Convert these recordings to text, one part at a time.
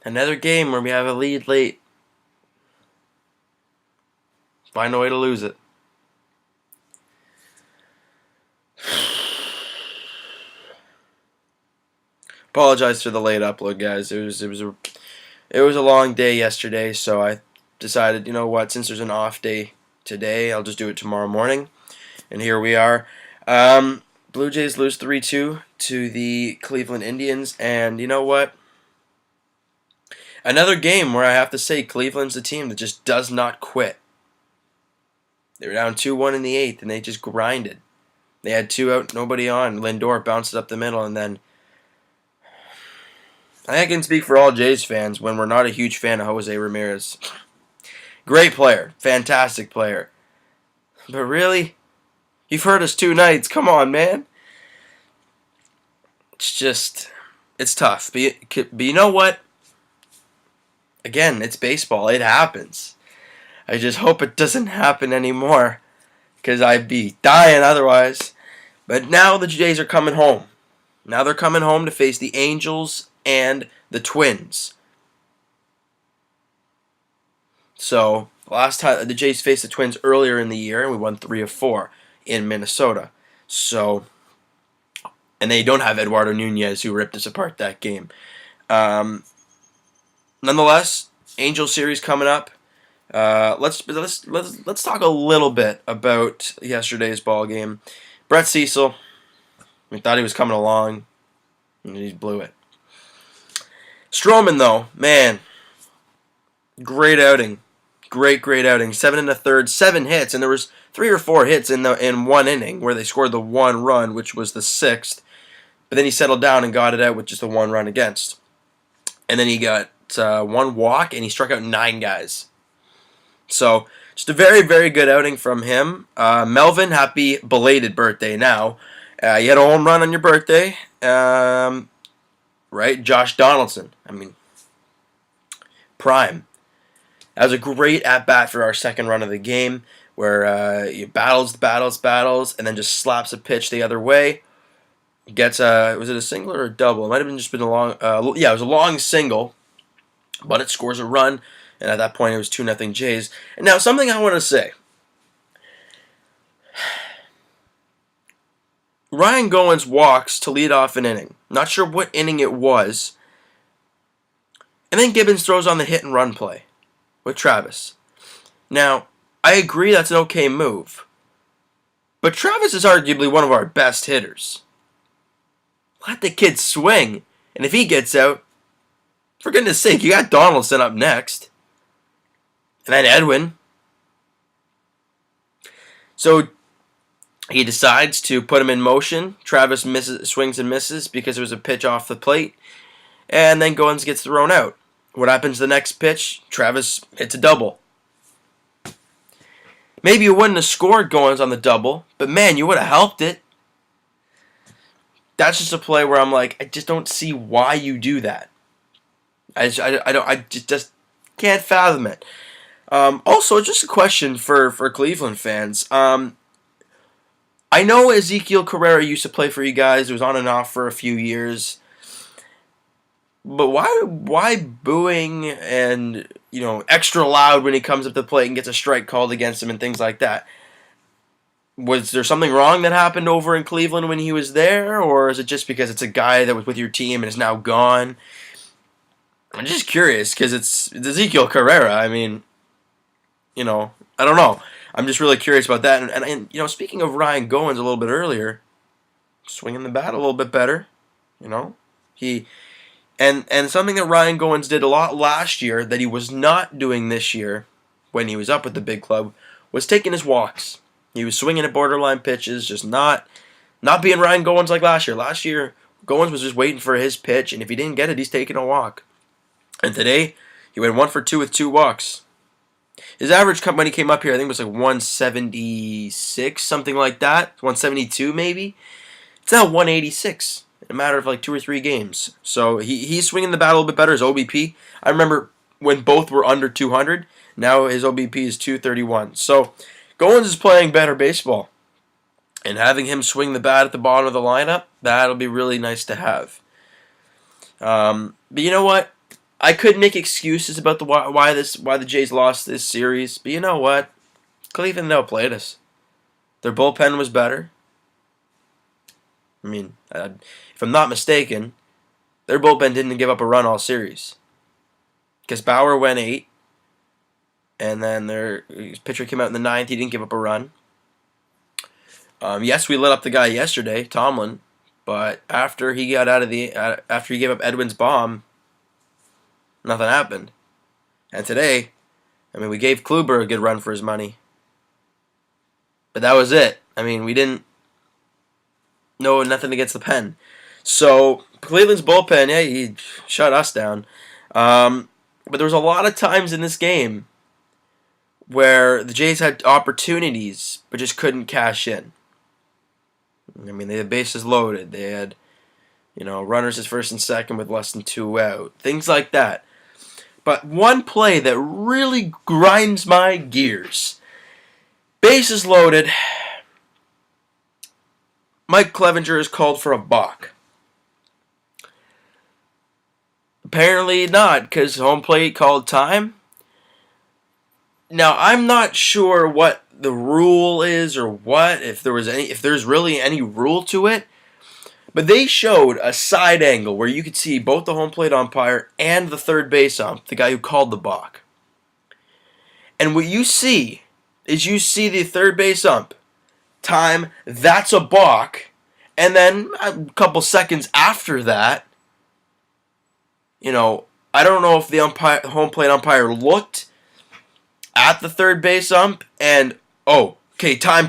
Another game where we have a lead late. Find a way to lose it. Apologize for the late upload, guys. It was a long day yesterday, so I decided, you know what, since there's an off day today, I'll just do it tomorrow morning. And here we are. Blue Jays lose 3-2 to the Cleveland Indians, and you know what? Another game where I have to say Cleveland's a team that just does not quit. They were down 2-1 in the 8th, and they just grinded. They had 2 out, nobody on. Lindor bounced it up the middle, and then I can speak for all Jays fans when we're not a huge fan of Jose Ramirez. Great player. Fantastic player. But really? You've hurt us 2 nights. Come on, man. It's tough. But you know what? Again, it's baseball. It happens. I just hope it doesn't happen anymore, because I'd be dying otherwise. But now the Jays are coming home. Now they're coming home to face the Angels and the Twins. So, last time the Jays faced the Twins earlier in the year, and we won 3 of 4 in Minnesota. So, and they don't have Eduardo Nunez, who ripped us apart that game. Nonetheless, Angel series coming up. Let's talk a little bit about yesterday's ball game. Brett Cecil, we thought he was coming along, and he blew it. Stroman, though, man, great outing, great outing. 7 1/3, 7 hits, and there was 3 or 4 hits in one inning where they scored the 1 run, which was the 6th. But then he settled down and got it out with just the 1 run against, and then he got 1 walk and he struck out 9 guys. So, just a very, very good outing from him. Melvin, happy belated birthday now. You had a home run on your birthday. Right? Josh Donaldson. I mean, prime. That was a great at-bat for our second run of the game, where he battles, and then just slaps a pitch the other way. Gets was it a single or a double? It might have been just been a long, it was a long single, but it scores a run. And at that point, it was 2-0 Jays. And now, something I want to say. Ryan Goins walks to lead off an inning. Not sure what inning it was. And then Gibbons throws on the hit and run play with Travis. Now, I agree that's an okay move. But Travis is arguably one of our best hitters. Let the kid swing. And if he gets out, for goodness sake, you got Donaldson up next. And then Edwin. So he decides to put him in motion. Travis swings and misses because it was a pitch off the plate. And then Goins gets thrown out. What happens the next pitch? Travis hits a double. Maybe you wouldn't have scored Goins on the double, but man, you would have helped it. That's just a play where I'm like, I just don't see why you do that. I just can't fathom it. Also, just a question for Cleveland fans. I know Ezekiel Carrera used to play for you guys. It was on and off for a few years. But why booing and, extra loud when he comes up to the plate and gets a strike called against him and things like that? Was there something wrong that happened over in Cleveland when he was there? Or is it just because it's a guy that was with your team and is now gone? I'm just curious because it's Ezekiel Carrera. I mean, I don't know. I'm just really curious about that. And speaking of Ryan Goins a little bit earlier, swinging the bat a little bit better, he and something that Ryan Goins did a lot last year that he was not doing this year when he was up with the big club was taking his walks. He was swinging at borderline pitches, just not being Ryan Goins like last year. Last year, Goins was just waiting for his pitch, and if he didn't get it, he's taking a walk. And today, he went 1 for 2 with 2 walks. His average when he came up here, I think it was like 176, something like that. 172 maybe. It's now 186 in a matter of like 2 or 3 games. So he's swinging the bat a little bit better. His OBP, I remember when both were under 200. Now his OBP is 231. So Goins is playing better baseball. And having him swing the bat at the bottom of the lineup, that'll be really nice to have. But you know what? I could make excuses about the why the Jays lost this series, but you know what? Cleveland outplayed us. Their bullpen was better. I mean, if I'm not mistaken, their bullpen didn't give up a run all series. Because Bauer went 8, and then their pitcher came out in the 9th. He didn't give up a run. Yes, we lit up the guy yesterday, Tomlin, but after he got after he gave up Edwin's bomb, nothing happened. And today, I mean, we gave Kluber a good run for his money, but that was it. I mean, we didn't. No, nothing against the pen. So Cleveland's bullpen, yeah, he shut us down. But there was a lot of times in this game where the Jays had opportunities but just couldn't cash in. I mean, they had bases loaded. They had, runners at first and second with less than 2 out. Things like that. But one play that really grinds my gears. Bases loaded. Mike Clevenger is called for a balk. Apparently not, because home plate called time. Now, I'm not sure what the rule is or if there's really any rule to it. But they showed a side angle where you could see both the home plate umpire and the third base ump, the guy who called the balk. And what you see is the third base ump time, that's a balk, and then a couple seconds after that, I don't know if the home plate umpire looked at the third base ump and, oh, okay, time.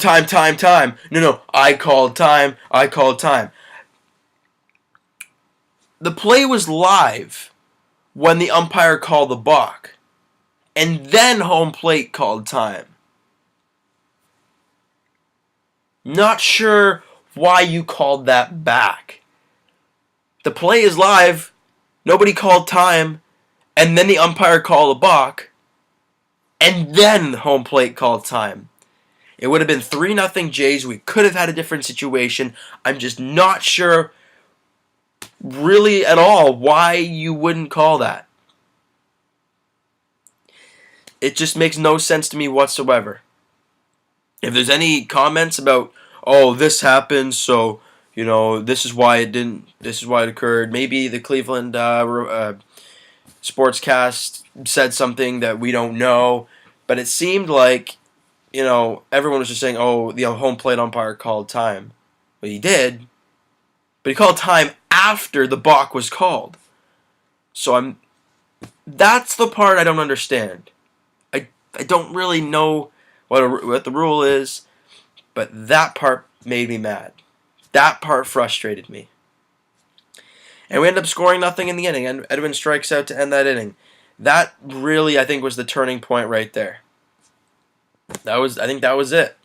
No, I called time. The play was live when the umpire called the balk, and then home plate called time. Not sure why you called that back. The play is live, nobody called time, and then the umpire called a balk, and then home plate called time. It would have been 3-0 Jays. We could have had a different situation. I'm just not sure really at all why you wouldn't call that. It just makes no sense to me whatsoever. If there's any comments about, oh, this happened, so, this is why it occurred. Maybe the Cleveland Sportscast said something that we don't know, but it seemed like, everyone was just saying, oh, the home plate umpire called time. Well, he did, but he called time after the balk was called. So that's the part I don't understand. I don't really know what the rule is, but that part made me mad. That part frustrated me. And we ended up scoring nothing in the inning, and Edwin strikes out to end that inning. That really, I think, was the turning point right there. I think that was it.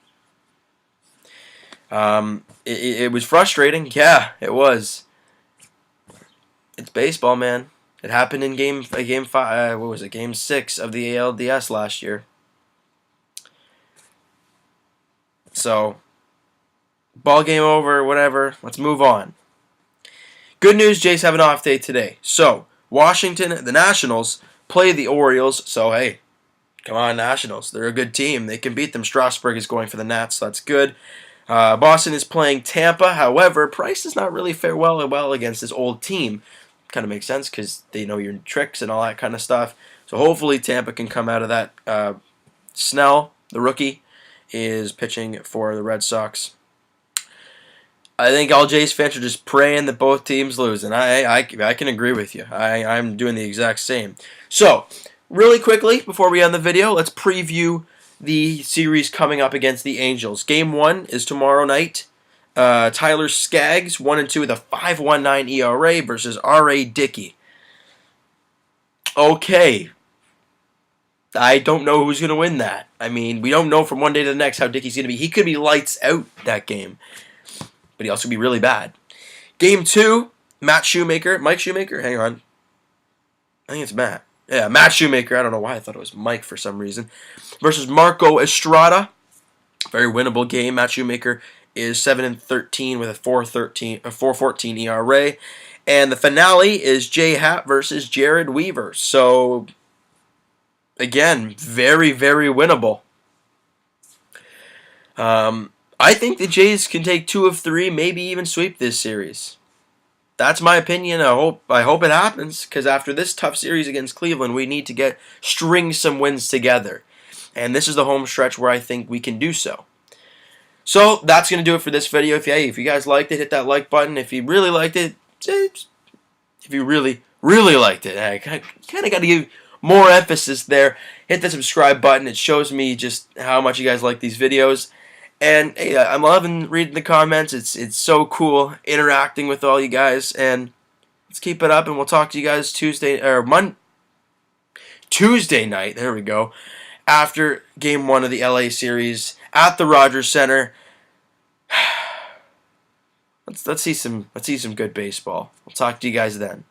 It was frustrating. Yeah, it was. It's baseball, man. It happened in game 5. What was it? Game 6 of the ALDS last year. So, ball game over. Whatever. Let's move on. Good news: Jays have an off day today. So, Washington, the Nationals, play the Orioles. So, hey, come on, Nationals. They're a good team. They can beat them. Strasburg is going for the Nats, so that's good. Boston is playing Tampa. However, Price does not really fare well against his old team. Kind of makes sense because they know your tricks and all that kind of stuff. So hopefully Tampa can come out of that. Snell, the rookie, is pitching for the Red Sox. I think all Jays fans are just praying that both teams lose, and I can agree with you. I'm doing the exact same. So, really quickly, before we end the video, let's preview the series coming up against the Angels. Game 1 is tomorrow night. Tyler Skaggs, 1-2 with a 5.19 ERA versus R.A. Dickey. Okay. I don't know who's going to win that. I mean, we don't know from one day to the next how Dickey's going to be. He could be lights out that game, but he also could be really bad. Game 2, Mike Shoemaker. Hang on. I think it's Matt. Yeah, Matt Shoemaker. I don't know why I thought it was Mike for some reason. Versus Marco Estrada. Very winnable game. Matt Shoemaker is 7-13 with a 4.14 ERA. And the finale is Jay Happ versus Jared Weaver. So, again, very, very winnable. I think the Jays can take 2 of 3, maybe even sweep this series. That's my opinion. I hope it happens, because after this tough series against Cleveland, we need to string some wins together. And this is the home stretch where I think we can do so. So that's going to do it for this video. If you guys liked it, hit that like button. If you really liked it, if you really, really liked it, I kind of got to give more emphasis there. Hit the subscribe button. It shows me just how much you guys like these videos. And hey, I'm loving reading the comments. It's so cool interacting with all you guys. And let's keep it up. And we'll talk to you guys Tuesday night. There we go. After Game 1 of the LA series at the Rogers Center. Let's see some good baseball. We'll talk to you guys then.